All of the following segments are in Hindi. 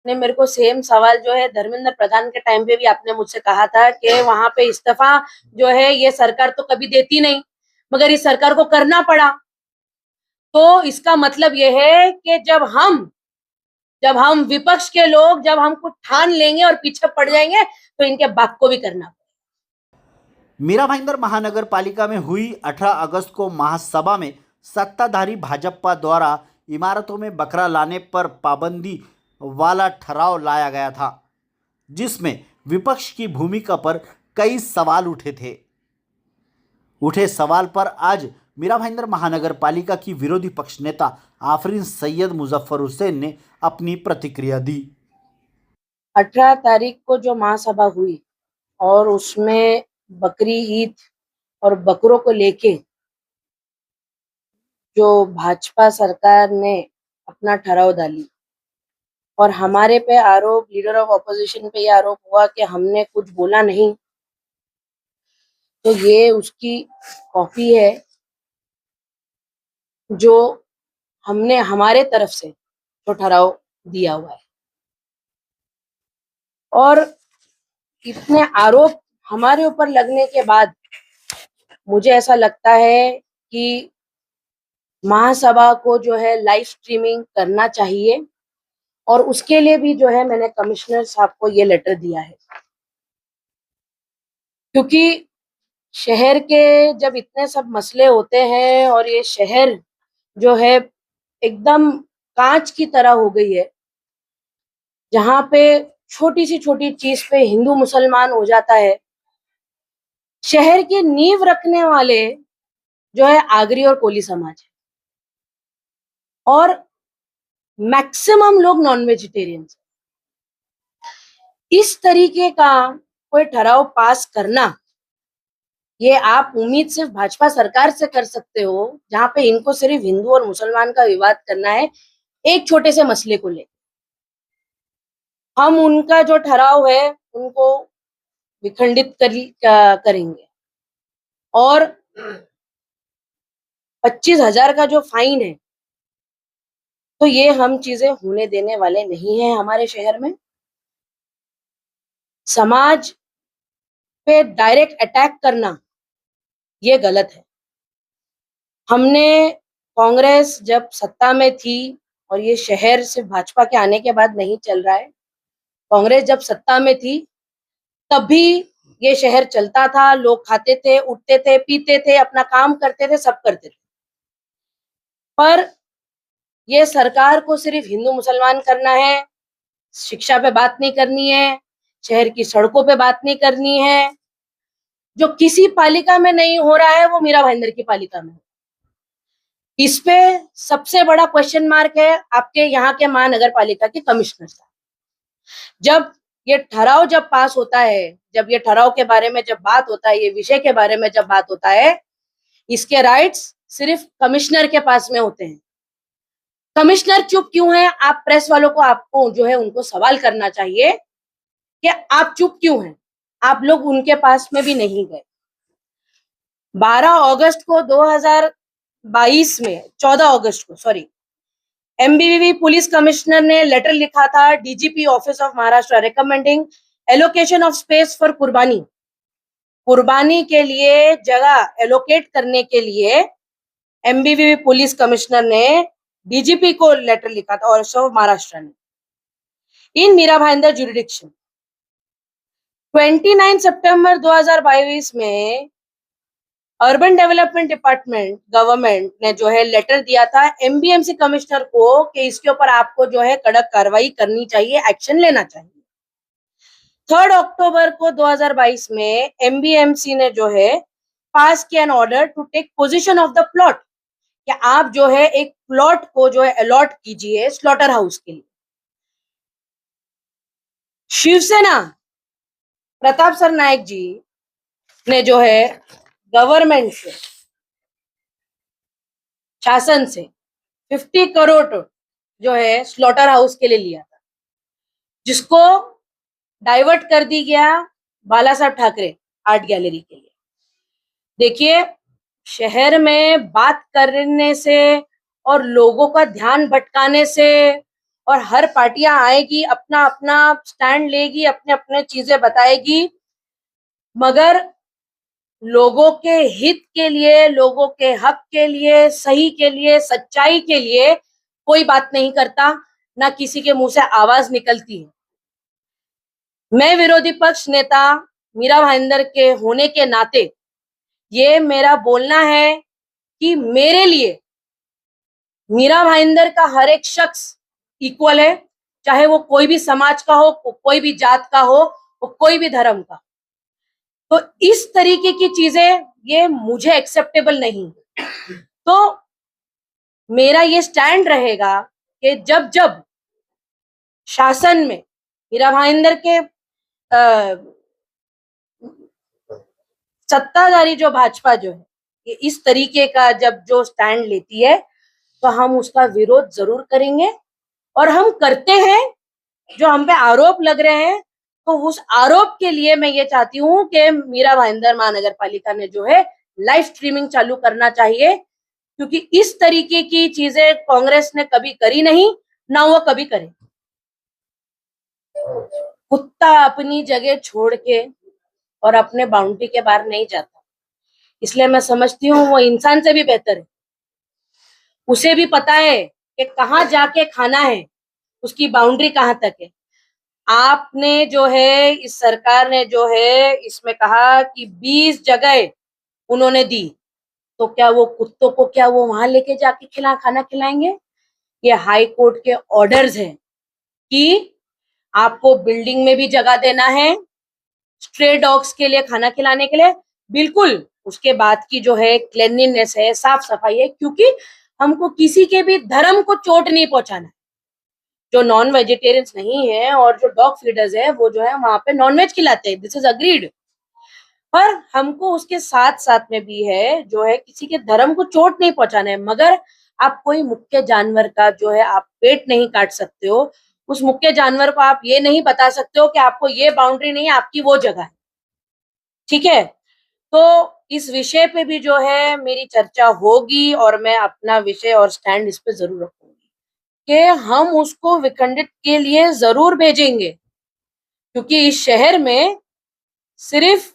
ने मेरे को सेम सवाल जो है धर्मेंद्र प्रधान के टाइम पे भी आपने मुझसे कहा था कि वहां पे इस्तीफा जो है ये सरकार तो कभी देती नहीं, मगर इस सरकार को करना पड़ा। तो इसका मतलब ये है कि जब हम विपक्ष के लोग जब हम कुछ ठान लेंगे और पीछे पड़ जाएंगे तो इनके बाप को भी करना पड़ेगा। मीरा भाईंदर महानगर पालिका में हुई 18 अगस्त को महासभा में सत्ताधारी भाजपा द्वारा इमारतों में बकरा लाने पर पाबंदी वाला ठराव लाया गया था, जिसमें विपक्ष की भूमिका पर कई सवाल उठे सवाल पर आज मीरा भाईंदर महानगर पालिका की विरोधी पक्ष नेता आफरीन सैयद मुजफ्फर हुसैन ने अपनी प्रतिक्रिया दी। 18 तारीख को जो महासभा हुई और उसमें बकरी ईद और बकरों को लेके जो भाजपा सरकार ने अपना ठराव डाली और हमारे पे आरोप, लीडर ऑफ ऑपोजिशन पे ये आरोप हुआ कि हमने कुछ बोला नहीं, तो ये उसकी कॉपी है जो हमने हमारे तरफ से जो ठराव दिया हुआ है। और इतने आरोप हमारे ऊपर लगने के बाद मुझे ऐसा लगता है कि महासभा को जो है लाइव स्ट्रीमिंग करना चाहिए और उसके लिए भी जो है मैंने कमिश्नर साहब को ये लेटर दिया है, क्योंकि शहर के जब इतने सब मसले होते हैं और ये शहर जो है एकदम कांच की तरह हो गई है, जहां पे छोटी सी छोटी चीज पे हिंदू मुसलमान हो जाता है। शहर की नींव रखने वाले जो है आगरी और कोली समाज है और मैक्सिमम लोग नॉन वेजिटेरियंस। इस तरीके का कोई ठराव पास करना, ये आप उम्मीद सिर्फ भाजपा सरकार से कर सकते हो, जहां पे इनको सिर्फ हिंदू और मुसलमान का विवाद करना है एक छोटे से मसले को लेकर। हम उनका जो ठराव है उनको विखंडित करेंगे और 25,000 का जो फाइन है, तो ये हम चीजें होने देने वाले नहीं है। हमारे शहर में समाज पे डायरेक्ट अटैक करना ये गलत है। हमने कांग्रेस जब सत्ता में थी, और ये शहर सिर्फ भाजपा के आने के बाद नहीं चल रहा है, कांग्रेस जब सत्ता में थी तब भी ये शहर चलता था, लोग खाते थे, उठते थे, पीते थे, अपना काम करते थे, सब करते थे। पर ये सरकार को सिर्फ हिंदू मुसलमान करना है, शिक्षा पे बात नहीं करनी है, शहर की सड़कों पे बात नहीं करनी है। जो किसी पालिका में नहीं हो रहा है वो मीरा भाईंदर की पालिका में। इस पे सबसे बड़ा क्वेश्चन मार्क है आपके यहाँ के महानगर पालिका के कमिश्नर साहब। जब ये ठराव जब पास होता है, जब ये ठराव के बारे में जब बात होता है, ये विषय के बारे में जब बात होता है, इसके राइट्स सिर्फ कमिश्नर के पास में होते हैं। कमिश्नर चुप क्यों है? आप प्रेस वालों को, आपको जो है उनको सवाल करना चाहिए कि आप चुप क्यों हैं? आप लोग उनके पास में भी नहीं गए। 12 अगस्त को 2022 में 14 अगस्त को सॉरी एमबीवीवी पुलिस कमिश्नर ने लेटर लिखा था DGP office of Maharashtra recommending allocation of space for कुर्बानी के लिए जगह एलोकेट करने के लिए एमबीवीवी पुलिस कमिश्नर ने डीजीपी को लेटर लिखा था और ऑफ महाराष्ट्र ने इन मीरा भाईंदर जुरिडिक्शन। 29 सितंबर 2022 में अर्बन डेवलपमेंट डिपार्टमेंट गवर्नमेंट ने जो है लेटर दिया था एमबीएमसी कमिश्नर को कि इसके ऊपर आपको जो है कड़क कार्रवाई करनी चाहिए, एक्शन लेना चाहिए। 3 अक्टूबर को 2022 में एमबीएमसी ने जो है पास किया an order to take position of the plot कि आप जो है एक प्लॉट को जो है अलॉट कीजिए स्लॉटर हाउस के लिए। शिवसेना प्रताप सरनाईक जी ने जो है गवर्नमेंट से, शासन से 50 करोड़ जो है स्लॉटर हाउस के लिए लिया था, जिसको डाइवर्ट कर दी गया बाला साहब ठाकरे आर्ट गैलरी के लिए। देखिए, शहर में बात करने से और लोगों का ध्यान भटकाने से और हर पार्टियां आएगी, अपना अपना स्टैंड लेगी, अपने अपने चीजें बताएगी, मगर लोगों के हित के लिए, लोगों के हक के लिए, सही के लिए, सच्चाई के लिए कोई बात नहीं करता, ना किसी के मुंह से आवाज निकलती है। मैं विरोधी पक्ष नेता मीरा भाईंदर के होने के नाते ये मेरा बोलना है कि मेरे लिए मीरा भाईंदर का हर एक शख्स इक्वल है, चाहे वो कोई भी समाज का हो, कोई भी जात का हो, कोई भी धर्म का। तो इस तरीके की चीजें ये मुझे एक्सेप्टेबल नहीं। तो मेरा ये स्टैंड रहेगा कि जब जब शासन में मीरा भाईंदर के सत्ताधारी जो भाजपा जो है ये इस तरीके का जब जो स्टैंड लेती है तो हम उसका विरोध जरूर करेंगे, और हम करते हैं। जो हम पे आरोप लग रहे हैं तो उस आरोप के लिए मैं ये चाहती हूँ कि मीरा भाईंदर महानगर पालिका ने जो है लाइव स्ट्रीमिंग चालू करना चाहिए, क्योंकि इस तरीके की चीजें कांग्रेस ने कभी करी नहीं, ना वो कभी करे। कुत्ता अपनी जगह छोड़ के और अपने बाउंड्री के बाहर नहीं जाता, इसलिए मैं समझती हूँ वो इंसान से भी बेहतर है। उसे भी पता है कि कहाँ जाके खाना है, उसकी बाउंड्री कहाँ तक है। आपने जो है, इस सरकार ने जो है इसमें कहा कि 20 जगह उन्होंने दी, तो क्या वो कुत्तों को क्या वो वहां लेके जाके खाना खिलाएंगे? ये हाई कोर्ट के ऑर्डर्स हैं कि आपको बिल्डिंग में भी जगह देना है स्ट्रे डॉग्स के लिए खाना खिलाने के लिए, बिल्कुल उसके बाद की जो है क्लीनलीनेस है, साफ सफाई है, क्योंकि हमको किसी के भी धर्म को चोट नहीं पहुंचाना। जो नॉन वेजिटेरियंस नहीं है और जो डॉग फीडर्स है वो जो है वहां पे नॉनवेज खिलाते हैं, दिस इज अग्रीड। पर हमको उसके साथ साथ में भी है जो है किसी के धर्म को चोट नहीं पहुंचाना है, मगर आप कोई मुक्के जानवर का जो है आप पेट नहीं काट सकते हो। उस मुक्के जानवर को आप ये नहीं बता सकते हो कि आपको ये बाउंड्री नहीं है, आपकी वो जगह है। ठीक है, तो इस विषय पे भी जो है मेरी चर्चा होगी और मैं अपना विषय और स्टैंड इस पे जरूर रखूंगी कि हम उसको विखंडित के लिए जरूर भेजेंगे, क्योंकि इस शहर में सिर्फ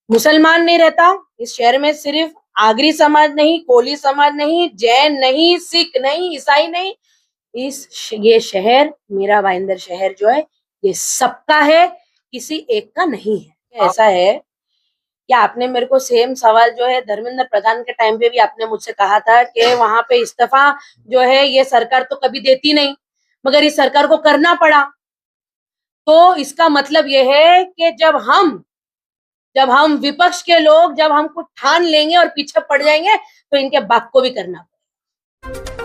मुसलमान नहीं रहता, इस शहर में सिर्फ आगरी समाज नहीं, कोली समाज नहीं, जैन नहीं, सिख नहीं, ईसाई नहीं, ये शहर मेरा भाईंदर शहर जो है ये सबका है, किसी एक का नहीं है। ऐसा है कि आपने मेरे को सेम सवाल जो है धर्मेंद्र प्रधान के टाइम पे भी आपने मुझसे कहा था कि वहां पे इस्तीफा जो है ये सरकार तो कभी देती नहीं, मगर इस सरकार को करना पड़ा। तो इसका मतलब ये है कि जब हम विपक्ष के लोग जब हम कुछ ठान लेंगे और पीछे पड़ जाएंगे तो इनके बाप को भी करना पड़ेगा।